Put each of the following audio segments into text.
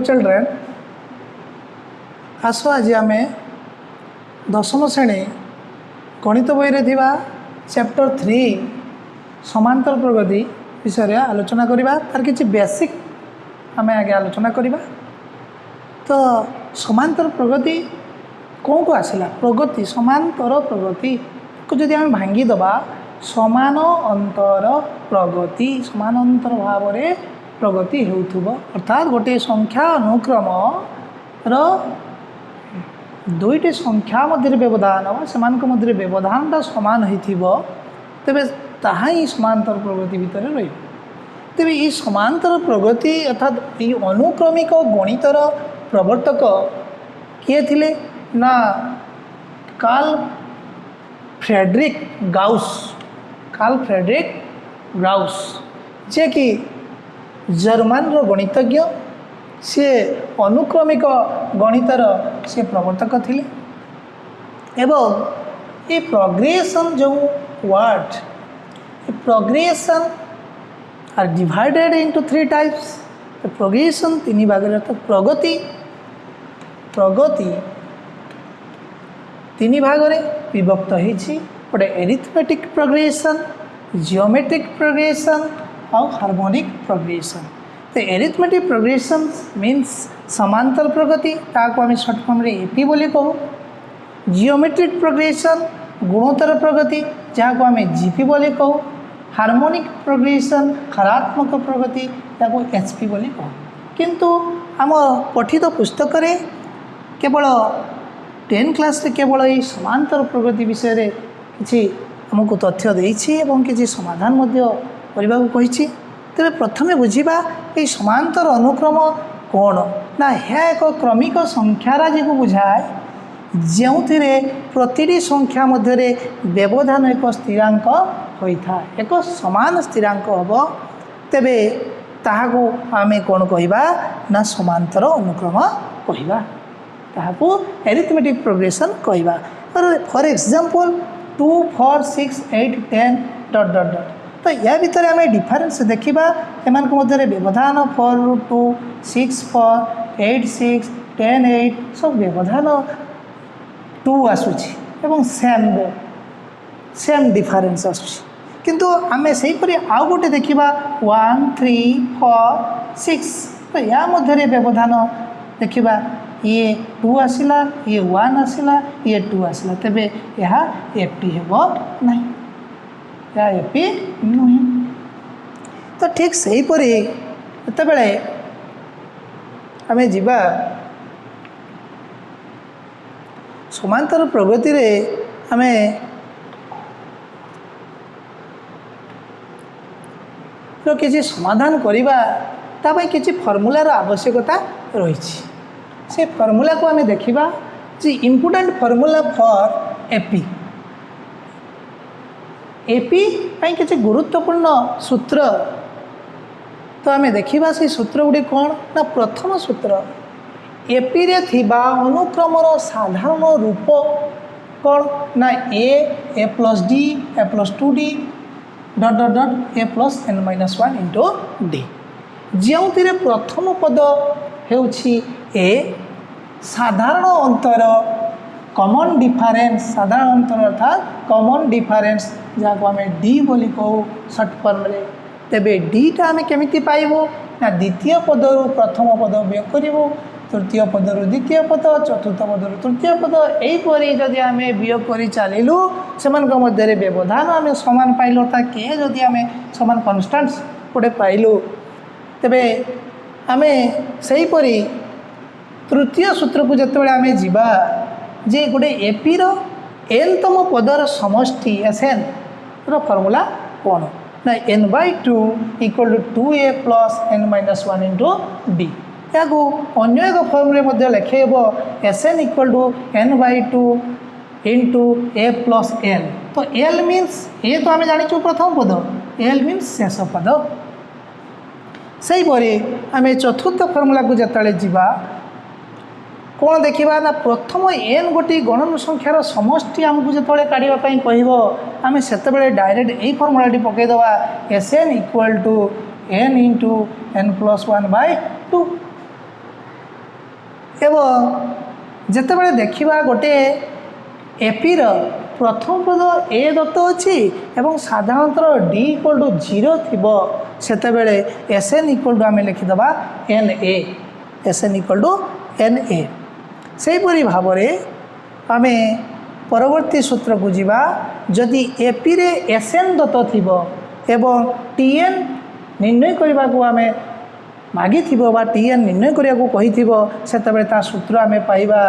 Children आस आज आम दशम श्रेणी गणित बही थी चैप्टर 3 समांतर प्रगति विषय आलोचना करवा तार कि बेसिक आम आगे आलोचना करवा। तो समांतर प्रगति कौन को आसला प्रगति समांतर प्रगति को जदि आम भांगीदबा समान अंतर प्रगति समानांतर भाव में प्रगति हो अर्थात गोटे संख्या अनुक्रम दुईटी संख्या मध्य व्यवधान से मध्य व्यवधानटा सामान हो तेरे ताहा ही समांतर प्रगति भितर रही। तेरे ये समांतर प्रगति अर्थात ये अनुक्रमिक गणितर प्रवर्तक किए थिले ना कार्ल फ्रेडरिक गाउस जे कि जर्मन गणितज्ञ सी अनुक्रमिक गणितर से प्रवर्तक थिले एवं ये प्रोग्रेशन जो word progression are divided into 3 types. Progression 3 भाग अर्थात प्रगति 3 भाग में विभक्त होती गोटे एरिथमेटिक प्रोग्रेशन जियोमेट्रिक प्रोग्रेशन और हार्मोनिक प्रोग्रेशन। तो एरिथमेटिक प्रोग्रेशन मीन्स समांतर प्रगति ताको आम शॉर्ट फॉर्म रे एपी बोली कहू। जियोमेट्रिक प्रोग्रेशन गुणोत्तर प्रगति जहाँ को आम जीपी बोली कहू। हार्मोनिक प्रोग्रेशन हरात्मक प्रगति ताको एचपी बोली कहू। किंतु आम पठित पुस्तक रे केवल 10 क्लास रे केवल ये समांतर प्रगति विषय किसी आमको तथ्य देछि एवं किसी समाधान मध्य करने को कही। तेरे प्रथमे बुझा ये समांतर अनुक्रम कौन ना यह एक क्रमिक संख्याराजी को बुझाए जो प्रति संख्या मध्य व्यवधान एक स्थिरांक होता है एक समान स्थिरांक हम तेबे ताहाको आमे कौन कहवा ना समांतर अनुक्रम कहवा ताहाको एरिथमेटिक प्रोग्रेशन कहवा। For example 2 4 6 8 10 dot dot dot. तो या भितर आम डिफरेन्स देखा एम मध्य व्यवधान 4√2 6 4 8 6 10 8 सब व्यवधान 2 आसूची एवं सेम डिफरेन्स आसूची किंतु आम से आउ गोटे देखा 1 3 4 6। तो या मध्य व्यवधान देखा ये 2 आसला ये 1 आसला ये 2 आसला तेबे यह एपी हेबो नहीं या एपी नुहे। तो ठीक सही परी जितेबले आम जीवा समांतर प्रगति रे आम किसी समाधान करवा तापाई किसी फर्मूलार आवश्यकता रही। से फर्मूला को आम देखा जी important formula for AP AP पाई किसी गुरुत्वपूर्ण सूत्र तो आम देखा से सूत्र गुड़ी कौन ना प्रथम सूत्र एपी रे थिबा अनुक्रमर साधारण रूप कौन ना a plus d a plus 2d dot dot dot a plus n-1 into d जो प्रथम पद होउछि ए साधारण अंतर कॉमन डिफरेंस साधारण अंतर अर्थात कॉमन डिफरेंस जहाँ को आम डी बोली कहू शॉर्ट फॉर्म रे। तेबे डीटा आम केमिति पाइबो ना द्वितीय पदरु प्रथम पद वियोग करिवो तृतीय पदरु द्वितीय पद चतुर्थ पदरु तृतीय पद यहीपरि जदि आम वियोग कर चलू से मध्य व्यवधान आम सामान पाइलु अर्थात के जदि आम सामान कन्स्टान्ट्स गोटे पाइलु तेबे आम सेहीपरि तृतीय सूत्र को जितेबाला आम जीवा जे गोटे एपी रो एनतम पदर समष्टि एसएन रो फॉर्मूला कौन ना n/2 = 2a plus n-1 into D. या अन्य एक फॉर्मूले मध्य लिखेब एसएन = n/2 इंटू a प्लस एल। तो एल मीन्स ए तो आम जानी प्रथम पद एल मीन्स शेष पद। सेहीपरि आम चतुर्थ फॉर्मूला को जिते जीवा कौन देखा ना प्रथम एन गोटी गणन संख्यार समष्टि आमको जो काढ़ापी कह आम से डायरेक्ट यही फर्मूलाटी पकईदवा s n = n into n+1/2 एवं जितेबाला देखा गोटे एपीर प्रथम पद ए दत्त अच्छी एवं साधारणतः डी इक्वल टू 0 थी सेतेबेले एस एन इक्वल टू आम लिखिदे n a s N equal to n a सेहीपरि भाव में आम परवर्ती सूत्र को जीवा जदि एपी रे एस एन दत्त थी एवं टी एन निर्णय करने को आम मागी टी एन निर्णय करने को कही ता सूत्र आम पाइबा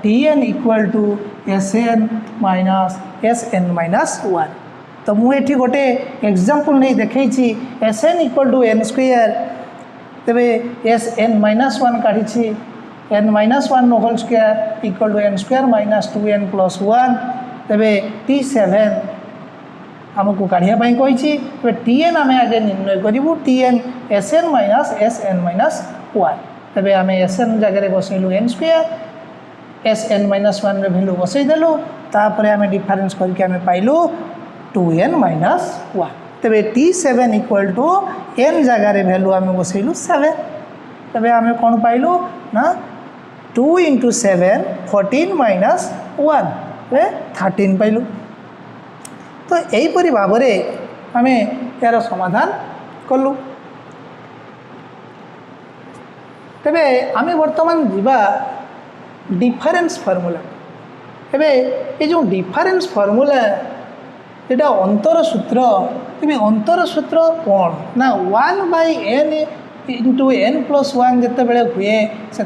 t n equal to s n minus 1 तो मुझे गोटे एग्जांपल नहीं देखी s N equal to n square तेरे एस एन माइनस 1 काढ़ी n minus 1 whole square equal to n square minus 2n plus 1 तेरे टी सेवेन आमको काढ़ापी कही टी एन आम आगे निर्णय करूँ t n s n minus 1 तेरे आम एस एन जगह बसैलु n square s n minus 1 value बसईदेलु तापर आम डिफरेन्स करके आम पाइलु 2n माइनस 1 तेरे T seven equal to N जगार भैल्यू आम बसैलु 7 तेरे आम कौन पाइलु ना 2 इंटू 7 14 माइनस 1 13 पाइलु तो यहीपरि भाव में आम यार समाधान कलु तेरे आम बर्तमान जीवा डिफरेन्स फर्मूला एवं ये जो डिफरेन्स फर्मूला यहाँ अंतर सूत्र तेज अंतर सूत्र कौन ना 1/n इंटू n प्लस 1 जिते हुए से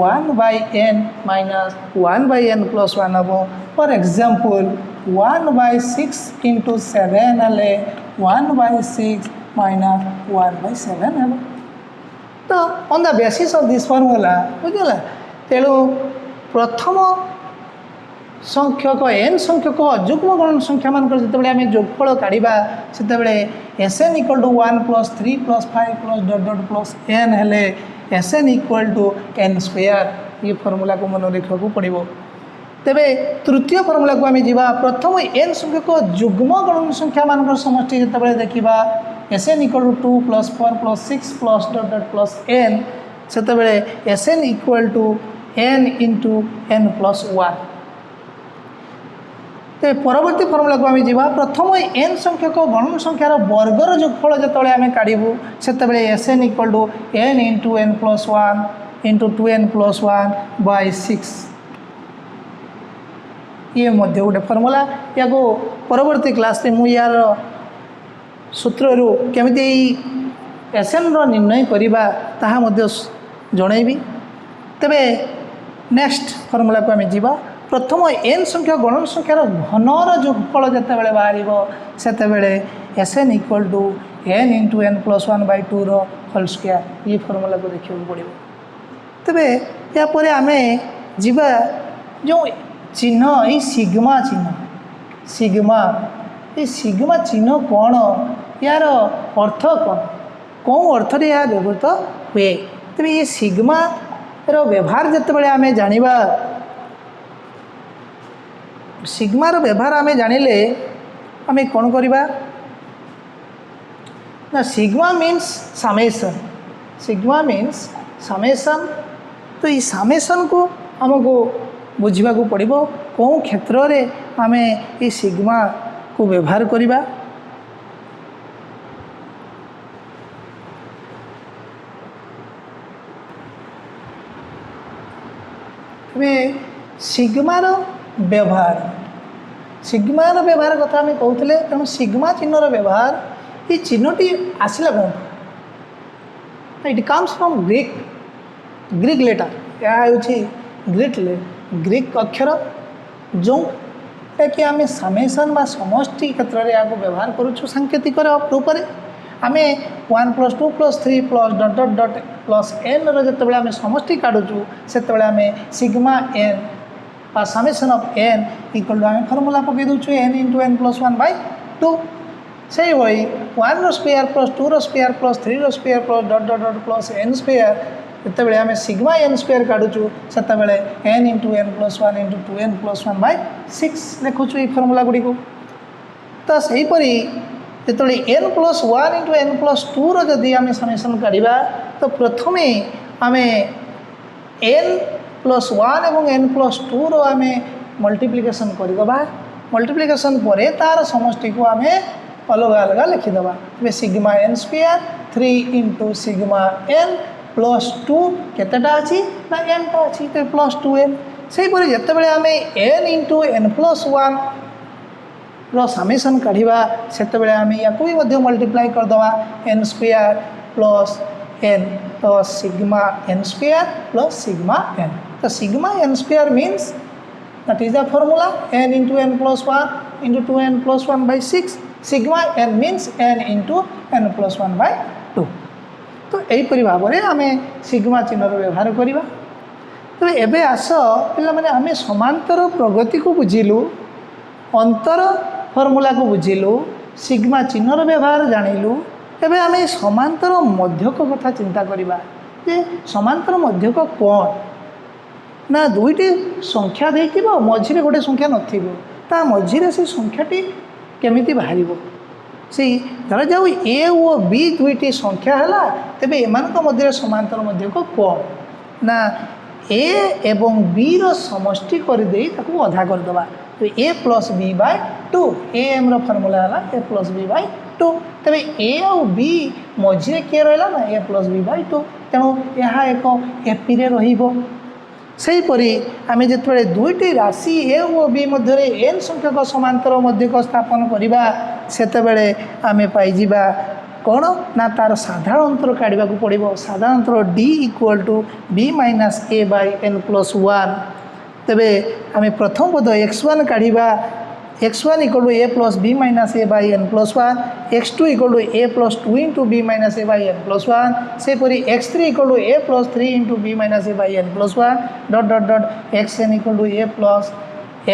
1/n माइनस 1/n प्लस 1 हम फॉर एग्जांपल 1/6 इंटू 7 हेले 1/6 माइनस 1/7 हम तो on the basis of this formula बुझला तेणु प्रथम संख्यक एन संख्यक अजुग्म गणन संख्या मान जिते आम जोगफल काढ़ा से S N equal to 1 plus 3 plus 5 plus dot dot plus n हेले s N equal to n square ये फर्मूला को मन रखा पड़ो तेरे तृतीय फर्मूला को आम जा प्रथम एन संख्यक जुग्म गणन संख्या मान समष्टि जिते देखा s N equal to 2 plus 4 plus 6 plus dot dot plus n से S N equal to N into N plus 1 तो परवर्ती फर्मूला को आम जा प्रथम एन संख्यक गणन संख्यार वर्गर जोगफल जो आम काढ़ू से S N equal to N into N plus 1 into 2n plus 1/6 ये गोटे फर्मूला या परवर्ती क्लास में मुझे यार सूत्र केमी एस एन निर्णय करवा ताहा जनइबी तेरे नेक्स्ट फर्मूला को आम जा प्रथम एन संख्या गणन संख्यार घनर जोगफल जिते बाहर से S N equal to N into N plus 1/2 whole square ये फर्मूला को देखा पड़ो तेरे यापर आम जा जो चिन्ह ये सिग्मा चिन्ह ये सिग्मा चिन्ह कौन यार अर्थ कौन अर्थ यह व्यवहृत हुए तेरे ये सिग्मा रो व्यवहार जिते आम जाना सिग्मार व्यवहार आम जानिले आम कौन करवा ना सिग्मा मीन्स समेसन तो ये समेसन को आमको बुझा पड़ो कौन क्षेत्र में आम ये सिग्मा को व्यवहार करवा सिग्मार व्यवहार कथा आम कहते तेणु सिग्मा चिन्हर व्यवहार ये चिन्हटी आसला कौन it comes from Greek letter यह हूँ ग्रीक अक्षर जोटा कि आम समेसन बा समष्टि क्षेत्र में यहाँ व्यवहार करुँ सांकेतिक रूप में आम 1 plus 2 plus 3 plus dot dot dot plus n जो आम समष्टि काढ़ुचु से आम सिग्मा एन बा summation of n equal to आम फर्मूला पकई दूँ एन इंटू एन प्लस 1/2 से भाई 1 square plus 2 square plus 3 square plus dot dot dot plus n square जिते आम सिग्मा एन स्क्वायर काढ़ुचु से n into N plus 1 into 2n plus 1/6 लिखुचु ये फर्मूला गुड़ी को तो सहीपरि जो N plus 1 into N plus 2 रदि आम समेसन काढ़ा तो प्रथम आम एन प्लस 1 एवं n प्लस 2 रो आमे मल्टीप्लिकेशन करदबा मल्टीप्लिकेशन पर तार समष्टि को आमे अलग अलग लिखिदबा तेज sigma n square 3 into sigma n plus 2 केतेटा अच्छी ना n टा अच्छी तो प्लस 2n से जिते आम n इंटू n प्लस 1 रमेसन काढ़ा से आम या मल्टीप्लाई करदे n स्क्वायर प्लस n तो sigma n square plus sigma n तो sigma n square means that is the formula n into n plus 1 into 2n plus 1 by 6 sigma n means n into n plus 1 by 2 तो यहीपरि भाव में आम sigma चिन्हर व्यवहार करवा तो एबे आस पे मैंने आम समांतर प्रगति को बुझिलु अंतर फॉर्मूला को बुझिलु सिग्मा चिन्हर व्यवहार जानिलु एबे आम समांतर मध्यक कथा चिंता करवा जे समांतर मध्यक कौन ना दुईटी संख्या देथिबो मझिरे गोटे संख्या नथिबो ता मझिरे से संख्याटी केमिति बाहरिबो से धर जाऊ ए और बी दुईटी संख्या है तेबे एमानक मध्य समांतर मध्यक कौन ना ए एवं बी रो समष्टि कर देई ताकू अधा करदबा तो a plus b by 2 A M रो फॉर्मूला है ए प्लस बी बाय 2 तेबे ए और बी मझिरे के रहला ना ए प्लस बी बाय 2 तेणु यह एक एपी रे रहिबो सेहीपरि आम जो दुईटी राशि ए और बी मध्य एन संख्यक समांतर मध्यक स्थापन करवा सेतेबेले आम पाइजिबा कौन ना तार साधारण अंतर काढ़ा पड़ो साधारण अंतर D equal to B minus A by N plus 1 तेबे आम प्रथम पद x1 काढ़ा x1 equal to A plus B minus A by N plus 1 x2 equal to A plus 2 into B minus A by N plus 1 सेपरी x3 equal to A plus 3 into B minus A by N plus 1 dot dot dot xn equal to A plus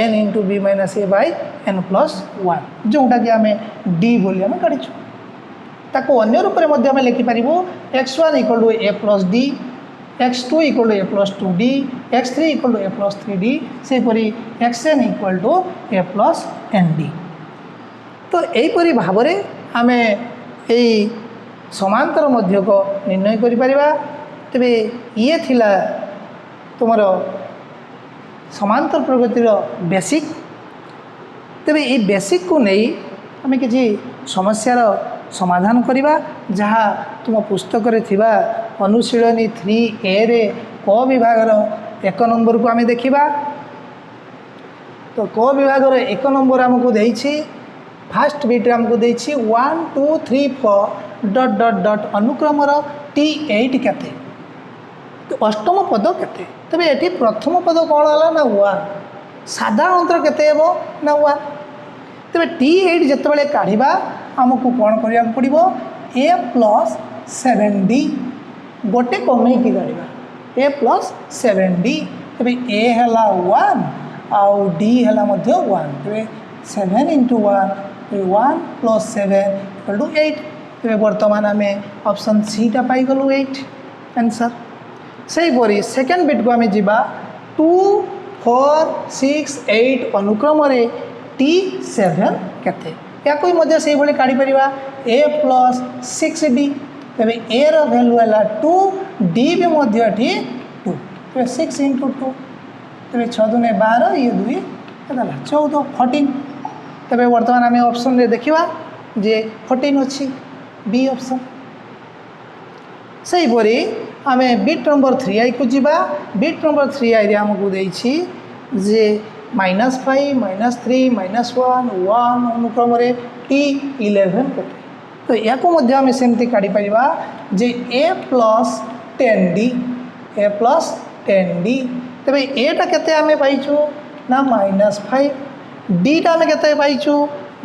N into B minus A by N plus 1 जोटा कि आम D बोली आम काढ़ीचु ताको अन्य रूप में लिखिपर x1 equal to A plus D x2 equal to A plus 2d x3 equal to A plus 3d सेपरी xn equal to A plus nd तो यहीपरि भाव में आम यही समांतर मध्यक निर्णय करिपरिबा तेबे ये थिला तुमर समांतर प्रगतिर बेसिक तेबे ये बेसिक को नहीं आम किसी समस्यार समाधान करवा जहाँ तुम पुस्तक रे थिबा अनुशीलनी 3A रे क विभागर 1 नंबर को आम देखा तो क विभागर 1 नंबर आमको देछि फास्ट बिट आमको देछि 1 2 3 4 डॉट डॉट डॉट अनुक्रमर T8 केते तो अष्टम पद केते तबे एठी प्रथम पद कौन है ना 1 साधारण अंतर केते हेबो ना 1 तबे T8 जेतेबेले काढ़िबा आमको कौन करिया पड़िबो a प्लस 7d गोटे कमे की काढ़िबा a प्लस 7d तबे a हला 1 आउ d हला मध्य 1 तबे 7 इंटू 1 1 प्लस 7 इक्वल टू 8 तबे वर्तमान आम ऑप्शन सी टा पाई गलु 8 आंसर सही परी सेकेंड बिट को आम जीवा 2 4 6 8 अनुक्रम रे T7 केते या कोई मध्य से भाई काढ़ी परिबा a प्लस 6d तबे a रो वैल्यू है 2 d भी मध्य ठी 2 तो 6 इंटू 2 तबे 6 दूने 12 ये 2 केतना 14 14 तबे वर्तमान आम ऑप्शन रे देखिबा जे 14 अच्छी बी ऑप्शन सही परी आम बिट नंबर 3i को जीवा बिट नंबर 3i रे हमको देछि जे -5 -3 -1 1 अनुक्रम T11 केते तो या को मध्य आम सेमती काढ़ी परिबा जे a प्लस 10d तबे a टा केते आमे पाइछु ना -5 d टा आमे केते पाइछु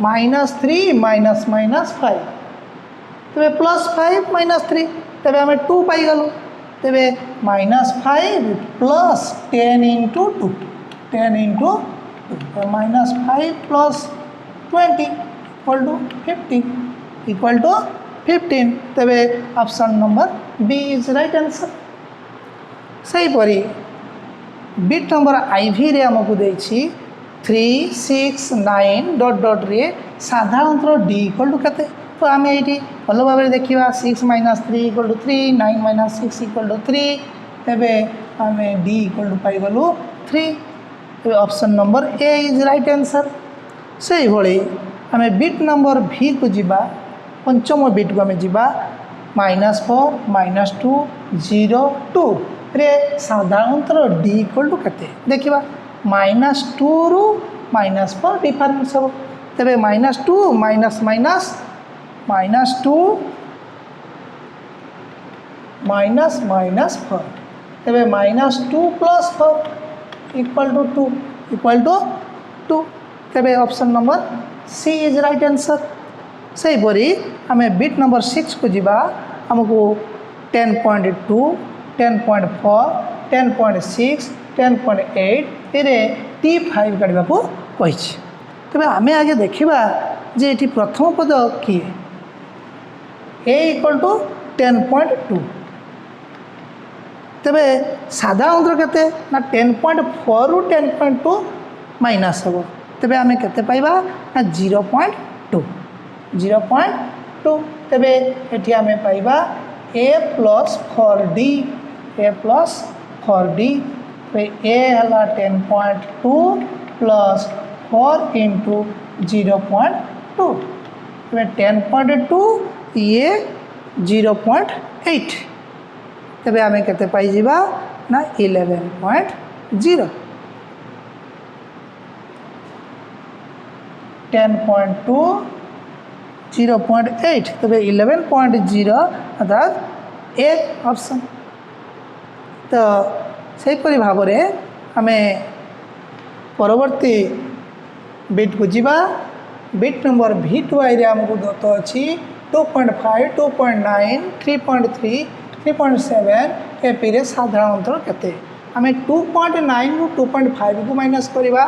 -3 -5 तबे +5 -3 तबे आमे 2 पाई गलो तबे -5 plus 10 into 2 10 into 2 -5 plus 20 equal to 15 तबे option number B is right answer सही परी बिट नंबर IV रे हमको देछि 3 6 9 डॉट डॉट रे साधारणतः d इक्वल टू केते तो आम ये भल भाव देखा 6 - 3 = 3 9 - 6 = 3 तेबे आम डी इक्वल टू पाइगलु 3 तो option number A is right answer से भाई आम बिट नंबर भी को जीवा पंचम बिट को आम जीवा -4 -2 0 2 रे साधारणतः डी इक्वल टू केते देखिबा -2 रु -4 डिफरेंस हम तेरे -2 माइनस माइनस -2 माइनस माइनस 4 तेरे -2 प्लस 4 इक्वल टू 2 तेरे option number C is right answer से परी आम बिट नंबर 6 को जीवा हमको 10.2 10.4 10.6 10.8 ये T5 काढ़ा को कही तेज आम आगे देखा जे ये प्रथम पद किए ए इक्वल टू 10.2 तेरे साधारण केते ना 10.4 रु 10.2 माइनस हम तेरे आम के पाइबा ना 0.2 तेरे ये आम पाइबा ए प्लस 4D ए प्लस 4D ए है 10.2 प्लस 4 इंटू 0.2 10.2 ये 0.8 तेरे आम के पाइबा ना 11.0 10.2 0.8 तेरे 11.0 अर्थात एक ऑप्शन तो सेपरी भाव में आम परवर्ती बिट को जीवा बिट नंबर V2I आमको दत्त अच्छी 2.5 2.9 3.3 3.7 एपी रे साधारणतः केते आम 2.9 रु 2.5 को माइनस करवा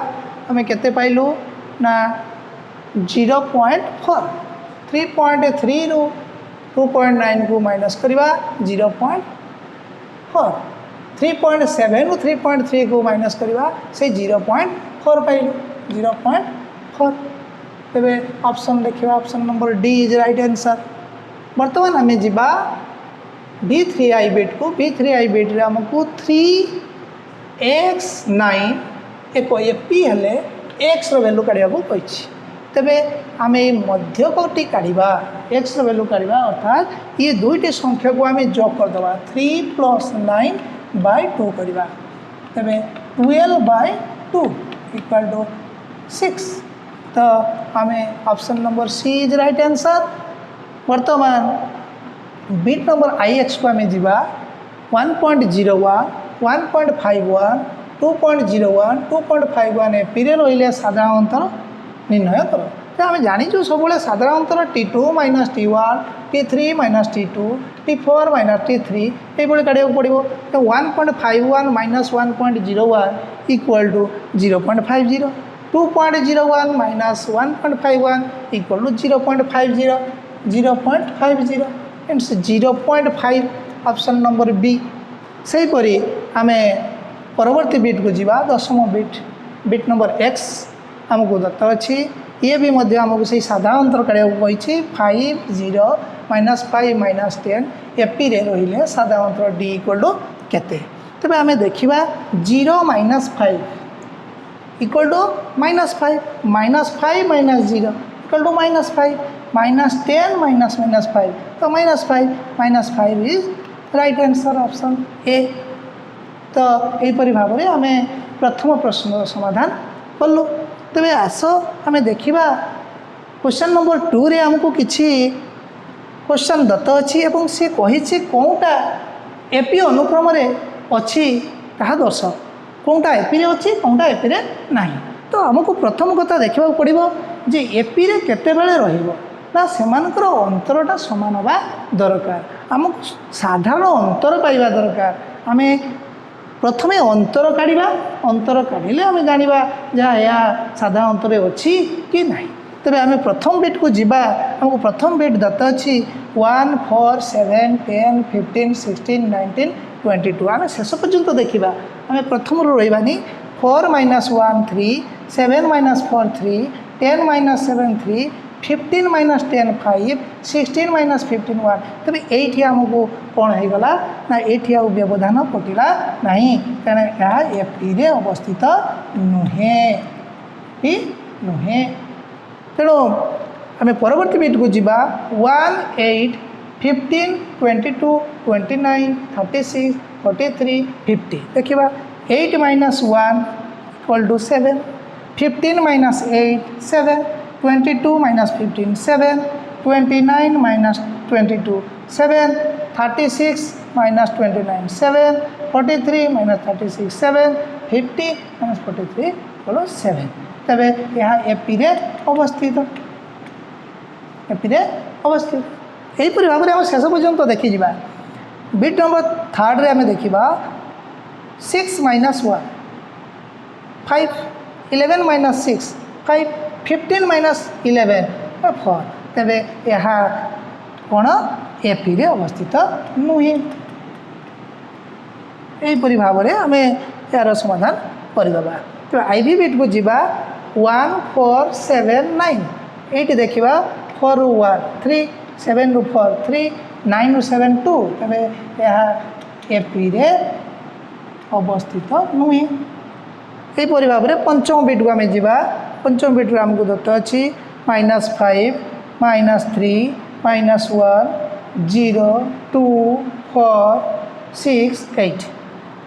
आम केते पाइलु ना 0.4 3.3 रु 2.9 को माइनस करवा 0.4 3.7 रु 3.3 को माइनस करवा से 0.4 पाइलु 0.4 तेरे ऑप्शन देखा option number D is right answer बर्तमान आम जीवा V3I बिट को V3I बिट रे हमको 3x9 एक एपी हेले x रो वैल्यू काढ़ा को कही तेरे आम मध्यकटी काढ़ा x रो वैल्यू काढ़ा अर्थात ये दुईटी संख्या को आम जोग करदे 3 + 9/2 करवा तेरे 12/2 इक्वल टू 6 तो आम option number C is right answer वर्तमान बिट नंबर IX को आम जीवा 1.01 1.51 2.01 2.51 एपी रे रहिले साधारणतः निर्णय कर तो आम जाचु सब साधारणतः T2 - T1 T3 - T2 T4 - T3 ये काढ़ा पड़ो तो 1.51 - 1.01 equal to 0.50 2.01 - 1.51 equal to 0.50 0.50 and 0.5 option number B से परी आम परवर्ती बिट को जीवा दशम बिट नंबर X आमको दत्त अच्छी ये भी मध्य आमको से साधारणतः काढ़ा कही 5 0 -5 -10 एपी रे रहिले साधारणतः डी इक्वल टू केते तेज आम देखा 0 - 5 इक्वल टू -5 -5 - 0 इक्वल टू -5 -10 -5 तो -5 is right answer option A तो यहीपरी भाव में आम प्रथम प्रश्न समाधान कलु तेरे आस आम देखा क्वेश्चन नंबर 2 रे आमको किसी क्वेश्चन दत्त अच्छी एवं सी कही कौटा एपी अनुक्रम अच्छी ताहा दर्श कौटा एपी अच्छी कौटा एपी ना तो आमको प्रथम कथा देखा पड़ो जे एपी रे केते बेले रहिबो ना सेमानकर अंतरटा समान होगा दरकार आमको साधारण अंतर पाइबा दरकार आम प्रथमे अंतर काढ़ा अंतर काढ़ले आम जाना जहाँ या साधारण अंतर अच्छी कि ना तेरे आम प्रथम बिट को जीवा आमको प्रथम बिट दत्त अच्छी 1 4 7 10 15 16 19 22 आम शेष पर्यंत देखा आम प्रथम रही 4 - 1 3 7 - 4 3 10 - 7 3 15 माइनस 10 5 16 माइनस 15 1 तेरे ये आमको कौन हो गला ना ये आउ व्यवधान कटिला नहीं कहना यह एपी रे अवस्थित नुहे कि नुहे तेणु आम परवर्ती बिट को जीवा 1 8 15 22 29 36 43 50 देखिए 8 minus 1 equal to 7 15 minus 8 7 22 minus 15 7 29 minus 22 7 36 minus 29 7 43 minus 36 7 50 minus 43 बोलो 7 तबे यहाँ एपी रे अवस्थित यहीपरि भाव में शेष पर्यंत देखी जा बिट नंबर 3 रे आम देखा 6 माइनस 1 5 11 माइनस 6 5 15 माइनस 11 4 तेरे यहाँ कौन एपी रे अवस्थित नुहे यहीपरि भाव में आम यार समाधान करदे तो आईवी बिट को जीवा 1 4 7 9 ये देखा 4 ରୁ 1 3 7 ରୁ 4 3 9 ରୁ 7 2 तेरे यहाँ एपी रे अवस्थित नुहे यहीपरि भाव में पंचम बिट को आम जा पंचम बिट आमको दत्त अच्छी -5 -3 -1 0 2 4 6 8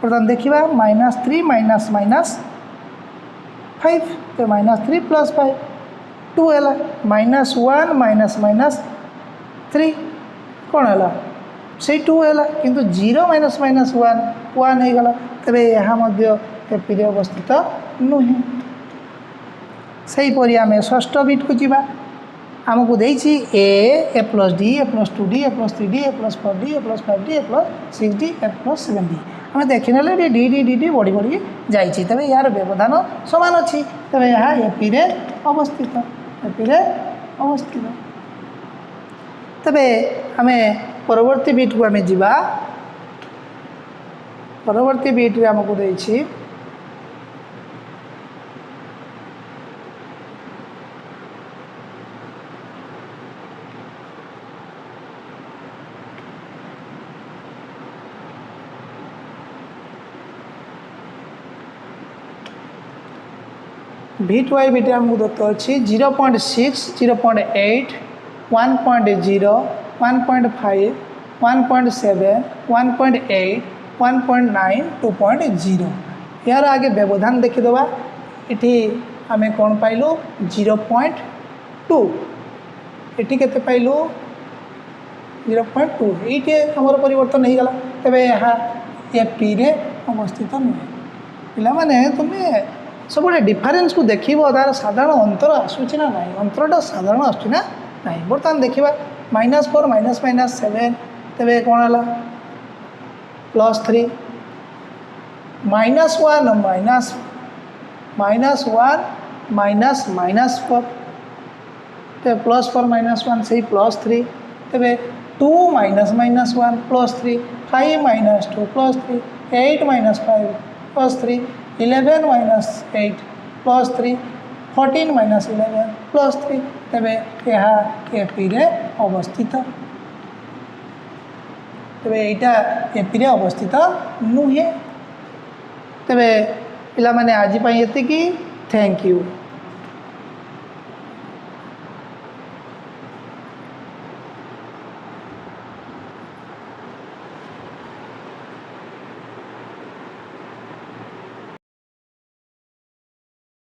बर्तमान देखा -3 माइनस माइनस 5 तो -3 प्लस 5 2 है -1 माइनस माइनस 3 कौन है से 2 है किंतु 0 माइनस माइनस 1 1 हो गला तेरे यहाँ एपी रे अवस्थित नुहे से हीपरि आम षष्ठ बिट को जीवा आमको देछि a plus d a plus 2 d a plus 3 d a plus 4 d a plus 5 d a plus 6 d a plus 7 d आम देखी ना डी डी डी डी बढ़ी बढ़ी जाइए तेरे यार व्यवधान समान अच्छी तेरे यहाँ एपी रे अवस्थित तेरे आम परवर्ती बिट को आम जीवा परवर्ती बिट रे आमको देछि बिट वाई बिट आमको दत्त अच्छी 0.6 0.8 1.0 1.5 1.7 1.8 1.9 2.0 यार आगे व्यवधान देखीदे ये आम कौन पाइलु 0.2 ये के पाइलु 0.2 ये आमर परिवर्तन हो गला तेरे यहाँ एपी रे अवस्थित नुहे पे तुम्हें सब डिफरेन्स को देखिए तार साधारण अंतर आसूची ना ना अंतरटा साधारण आसूना ना बर्तमान देखा -4 माइनस माइनस 7 तेरे कौन है +3 -1 माइनस -1 माइनस माइनस 4 तेरे +4 -1 से +3 तेरे 2 minus minus 1 +3 5 minus 2 +3 8 minus 5 +3 11 minus 8 +3 14 minus 11 +3 तेरे यहाँ एपी रे अवस्थित तेरे यहाँ एपी रे अवस्थित नुहे तेरे पिला माने आज ये थैंक यू।